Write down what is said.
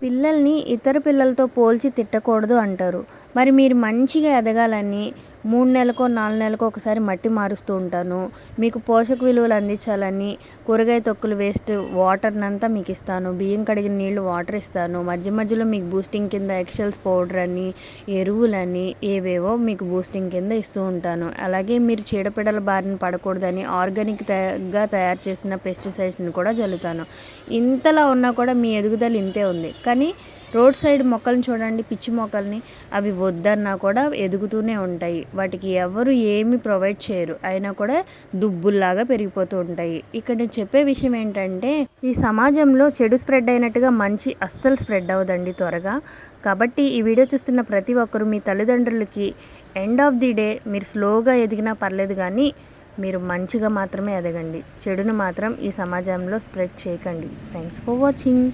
పిల్లల్ని ఇతర పిల్లలతో పోల్చి తిట్టకూడదు అంటారు. మరి మీరు మంచిగా ఎదగాలని 3 నెలలకో, 4 నెలలకో ఒకసారి మట్టి మారుస్తూ ఉంటాను. మీకు పోషక విలువలు అందించాలని కూరగాయ తొక్కులు వేస్ట్ వాటర్‌నంతా మీకిస్తాను. బియ్యం కడిగిన నీళ్లు వాటర్ ఇస్తాను. మధ్య మధ్యలో మీకు బూస్టింగ్ కింద ఎగ్‌షెల్స్ పౌడర్ అని, ఎరువులని ఏవేవో మీకు బూస్టింగ్ కింద ఇస్తూ ఉంటాను. అలాగే మీరు చీడపీడల బారిన పడకూడదని ఆర్గానిక్‌గా తయారు చేసిన పెస్టిసైడ్స్‌ని కూడా జల్లుతాను. ఇంతలా ఉన్నా కూడా మీ ఎదుగుదల ఇంతే ఉంది. కానీ రోడ్ సైడ్ మొక్కల్ని చూడండి, పిచ్చి మొక్కల్ని. అవి వద్దన్నా కూడా ఎదుగుతూనే ఉంటాయి. వాటికి ఎవరు ఏమి ప్రొవైడ్ చేయరు. అయినా కూడా దుబ్బుల్లాగా పెరిగిపోతూ ఉంటాయి. ఇక్కడ నేను చెప్పే విషయం ఏంటంటే, ఈ సమాజంలో చెడు స్ప్రెడ్ అయినట్టుగా మంచి అస్సలు స్ప్రెడ్ అవ్వదండి త్వరగా. కాబట్టి ఈ వీడియో చూస్తున్న ప్రతి ఒక్కరు మీ తల్లిదండ్రులకి ఎండ్ ఆఫ్ ది డే మీరు స్లోగా ఎదిగినా పర్లేదు కానీ మీరు మంచిగా మాత్రమే ఎదగండి. చెడును మాత్రం ఈ సమాజంలో స్ప్రెడ్ చేయకండి. Thanks for watching.